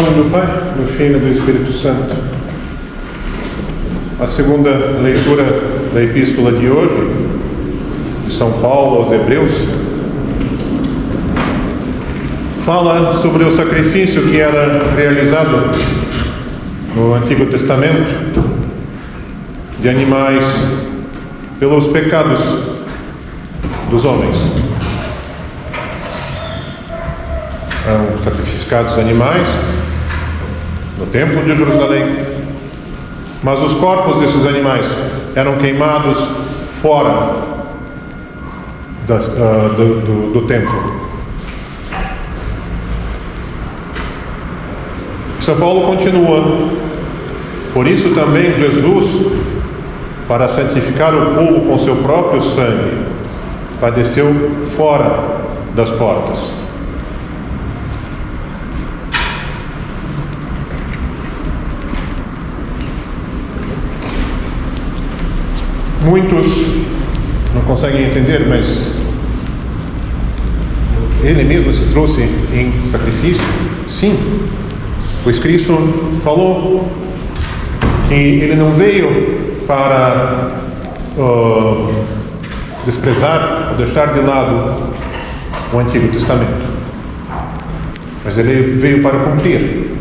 nome do Pai, do Filho e do Espírito Santo. A segunda leitura da epístola de hoje, de São Paulo aos Hebreus, fala sobre o sacrifício que era realizado no Antigo Testamento de animais pelos pecados dos homens. Eram sacrificados animais no Templo de Jerusalém, mas os corpos desses animais eram queimados fora do templo. São Paulo continua: por isso também Jesus, para santificar o povo com seu próprio sangue, padeceu fora das portas. Muitos não conseguem entender, mas ele mesmo se trouxe em sacrifício. Sim, pois Cristo falou que ele não veio para desprezar ou deixar de lado o Antigo Testamento, mas ele veio para cumprir.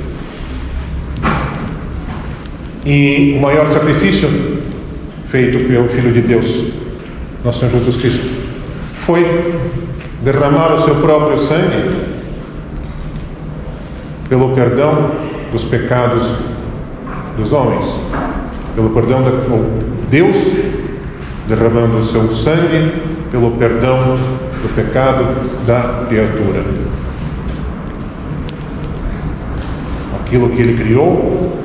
E o maior sacrifício feito pelo Filho de Deus, nosso Senhor Jesus Cristo, foi derramar o seu próprio sangue pelo perdão dos pecados dos homens, pelo perdão Deus derramando o seu sangue pelo perdão do pecado da criatura. Aquilo que ele criou,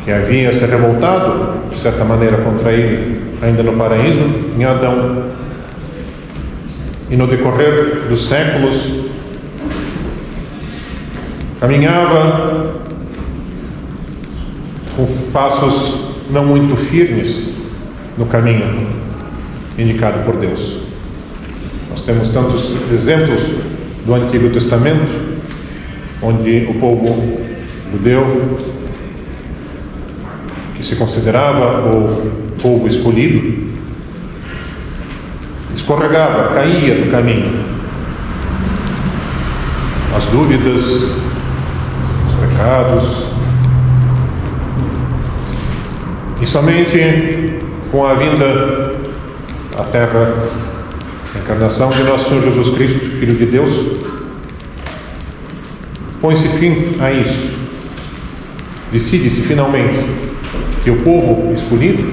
que havia se revoltado, de certa maneira, contra ele, ainda no paraíso, em Adão. E no decorrer dos séculos, caminhava com passos não muito firmes no caminho indicado por Deus. Nós temos tantos exemplos do Antigo Testamento, onde o povo judeu, que se considerava o povo escolhido, escorregava, caía do caminho. As dúvidas, os pecados. E somente com a vinda à Terra, a encarnação de nosso Senhor Jesus Cristo, Filho de Deus, põe-se fim a isso. Decide-se finalmente que o povo escolhido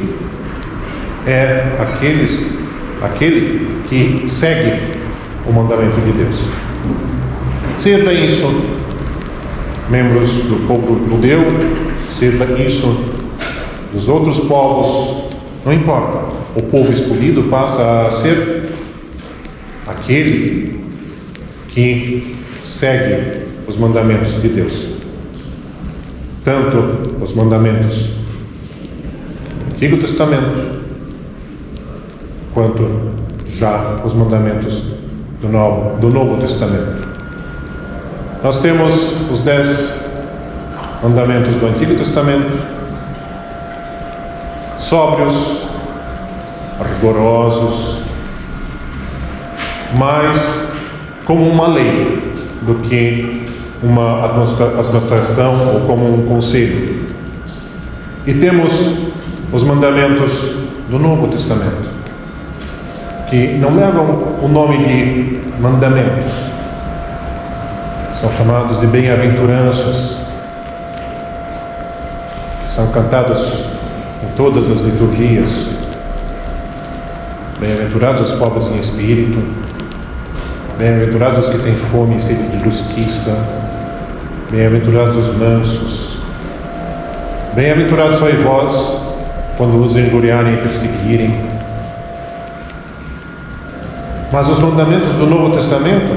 é aquele que segue o mandamento de Deus. Seja isso membros do povo judeu, seja isso dos outros povos, não importa. O povo escolhido passa a ser aquele que segue os mandamentos de Deus. Tanto os mandamentos Antigo Testamento, quanto já os mandamentos do Novo Testamento. Nós temos os 10 mandamentos do Antigo Testamento, sóbrios, rigorosos, mais como uma lei do que uma administração ou como um conselho. E temos os mandamentos do Novo Testamento, que não levam o nome de mandamentos, são chamados de bem-aventuranças, que são cantados em todas as liturgias. Bem-aventurados os pobres em espírito, bem-aventurados os que têm fome e sede de justiça, bem-aventurados os mansos, bem-aventurados sois vós, quando vos injuriarem e perseguirem. Mas os mandamentos do Novo Testamento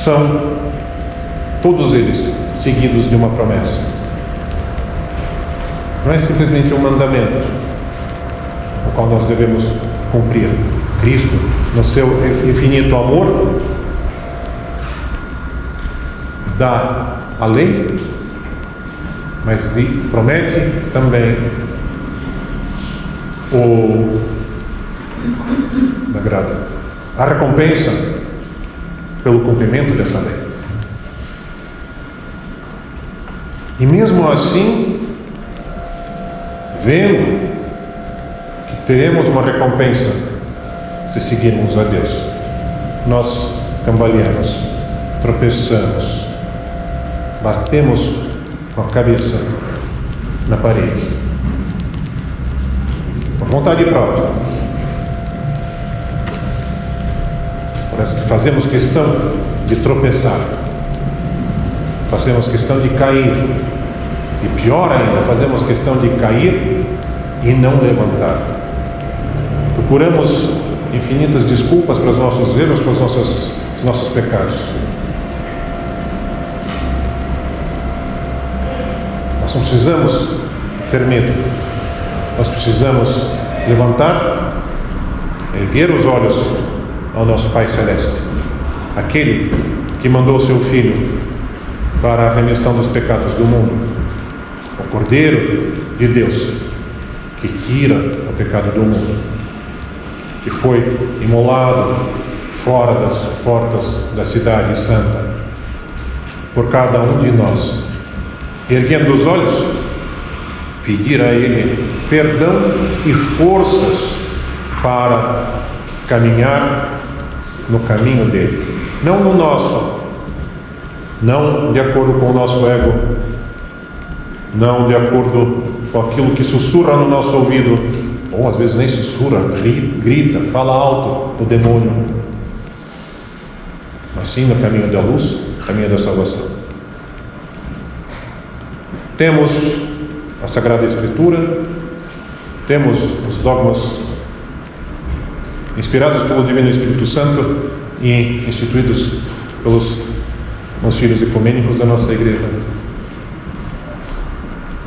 são todos eles seguidos de uma promessa. Não é simplesmente um mandamento, o qual nós devemos cumprir. Cristo, no seu infinito amor, dá a lei, mas promete também a recompensa pelo cumprimento dessa lei. E mesmo assim, vendo que teremos uma recompensa se seguirmos a Deus, nós cambaleamos, tropeçamos, batemos com a cabeça na parede, por vontade própria. Parece que fazemos questão de tropeçar, fazemos questão de cair, e pior ainda, fazemos questão de cair e não levantar. Procuramos infinitas desculpas para os nossos erros, para os nossos pecados. Nós não precisamos ter medo, nós precisamos levantar, erguer os olhos ao nosso Pai Celeste, aquele que mandou seu Filho para a remissão dos pecados do mundo, o Cordeiro de Deus, que tira o pecado do mundo, que foi imolado fora das portas da cidade santa, por cada um de nós. Erguendo os olhos, pedir a Ele perdão e forças para caminhar no caminho dele, não no nosso, não de acordo com o nosso ego, não de acordo com aquilo que sussurra no nosso ouvido, ou às vezes nem sussurra, grita, fala alto o demônio, mas sim no caminho da luz, caminho da salvação. Temos a Sagrada Escritura, temos os dogmas inspirados pelo Divino Espírito Santo e instituídos pelos concílios ecumênicos da nossa Igreja.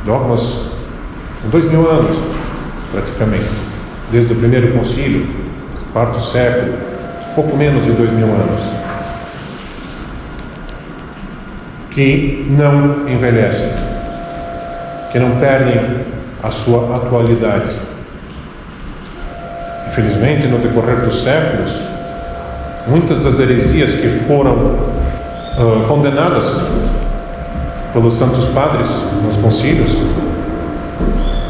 Dogmas com 2000 anos, praticamente, desde o primeiro concílio, quarto século, pouco menos de 2000 anos, que não envelhecem, que não perdem a sua atualidade. Infelizmente, no decorrer dos séculos, muitas das heresias que foram condenadas pelos santos padres nos concílios,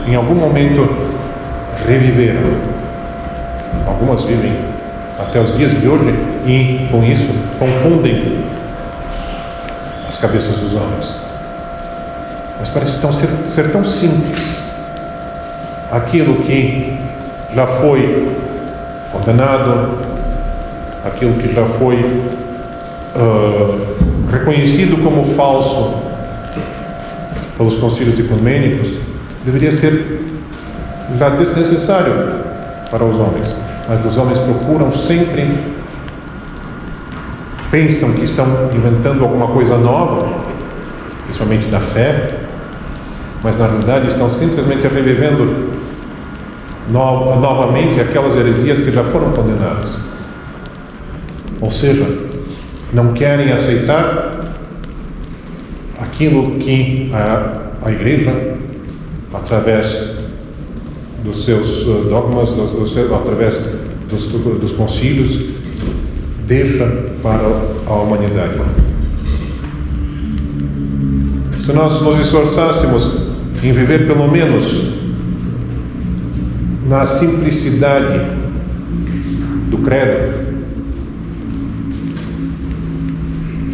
em algum momento reviveram. Algumas vivem até os dias de hoje e, com isso, confundem as cabeças dos homens. Mas parece ser tão simples. Aquilo que já foi condenado, aquilo que já foi reconhecido como falso pelos concílios ecumênicos, deveria ser já desnecessário para os homens. Mas os homens procuram sempre, pensam que estão inventando alguma coisa nova, principalmente da fé, mas na realidade estão simplesmente revivendo novamente aquelas heresias que já foram condenadas. Ou seja, não querem aceitar aquilo que a Igreja, através dos seus dogmas, através dos concílios, deixa para a humanidade. Se nós nos esforçássemos em viver pelo menos na simplicidade do credo,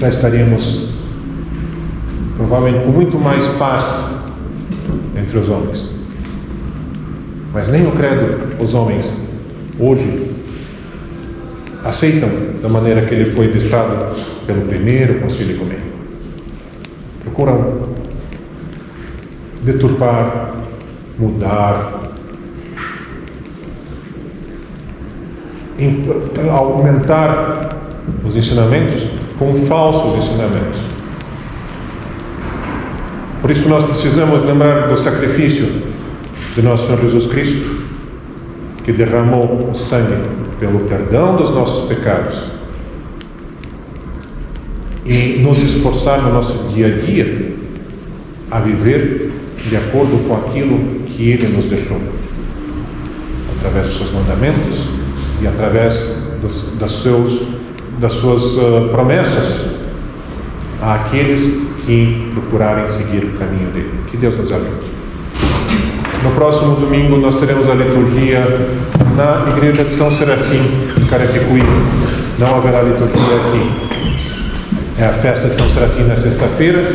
já estaríamos provavelmente com muito mais paz entre os homens. Mas nem o credo os homens hoje aceitam da maneira que ele foi deixado pelo primeiro concílio ecumênico. Procuram deturpar, mudar, aumentar os ensinamentos com falsos ensinamentos. Por isso nós precisamos lembrar do sacrifício de nosso Senhor Jesus Cristo, que derramou o sangue pelo perdão dos nossos pecados, e nos esforçar no nosso dia a dia a viver de acordo com aquilo que Ele nos deixou, através dos seus mandamentos e através das suas promessas àqueles que procurarem seguir o caminho dele. Que Deus nos ajude. No próximo domingo nós teremos a liturgia na Igreja de São Serafim, em Carapicuíba. Não haverá liturgia aqui. É a festa de São Serafim na sexta-feira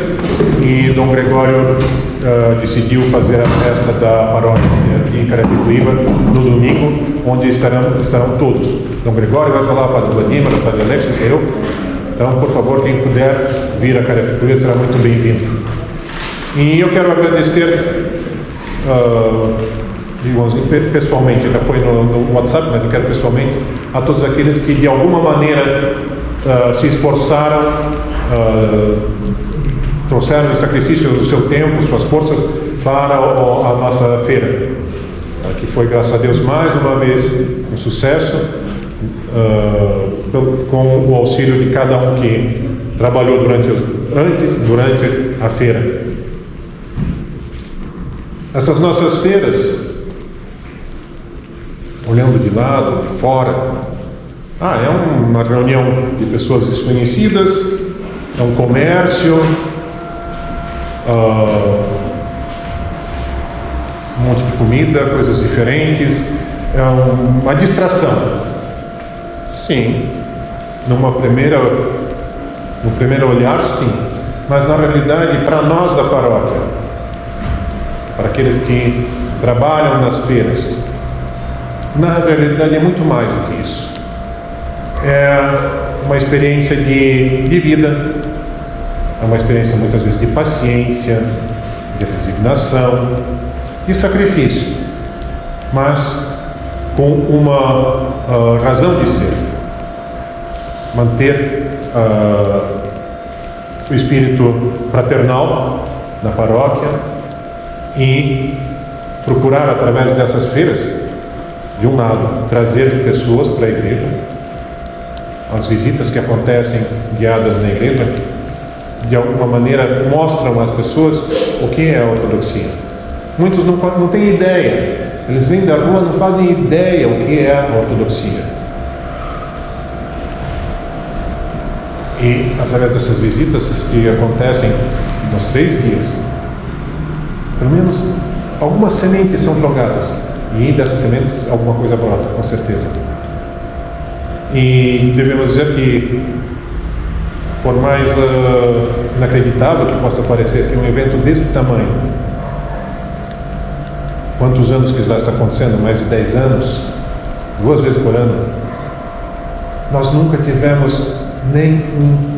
e Dom Gregório decidiu fazer a festa da paróquia aqui em Carapicuíba no domingo, onde estarão todos. Dom Gregório vai falar, o Padre Vladimir, o Padre Alexis e eu. Então, por favor, quem puder vir a Carapicuíba será muito bem-vindo. E eu quero agradecer, pessoalmente, já foi no WhatsApp, mas eu quero pessoalmente, a todos aqueles que de alguma maneira se esforçaram, trouxeram em sacrifício o seu tempo, suas forças para a nossa feira, que foi, graças a Deus, mais uma vez um sucesso, com o auxílio de cada um que trabalhou durante a feira. Essas nossas feiras, olhando de lado, de fora, é uma reunião de pessoas desconhecidas, é um comércio, um monte de comida, coisas diferentes, é uma distração. Sim, no primeiro olhar, sim, mas na realidade, para nós da paróquia, para aqueles que trabalham nas feiras, na realidade é muito mais do que isso. É uma experiência de vida, é uma experiência muitas vezes de paciência, de resignação, de sacrifício, mas com uma razão de ser. Manter o espírito fraternal na paróquia e procurar, através dessas feiras, de um lado, trazer pessoas para a igreja. As visitas que acontecem guiadas na igreja, de alguma maneira, mostram às pessoas o que é a ortodoxia. Muitos não têm ideia. Eles vêm da rua, não fazem ideia o que é a ortodoxia. E, através dessas visitas que acontecem nos 3 dias, pelo menos algumas sementes são jogadas. E dessas sementes alguma coisa brota, com certeza. E devemos dizer que, por mais inacreditável que possa parecer, que um evento desse tamanho, quantos anos que já está acontecendo? Mais de 10 anos, 2 vezes por ano, nós nunca tivemos nenhum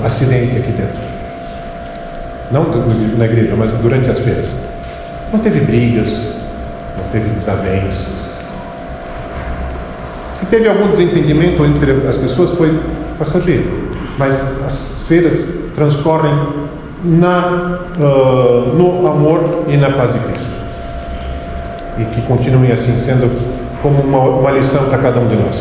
acidente aqui dentro. Não na igreja, mas durante as feiras. Não teve brigas, não teve desavenças. Se teve algum desentendimento entre as pessoas, foi passageiro. Mas as feiras transcorrem no amor e na paz de Cristo. E que continuem assim, sendo como uma lição para cada um de nós.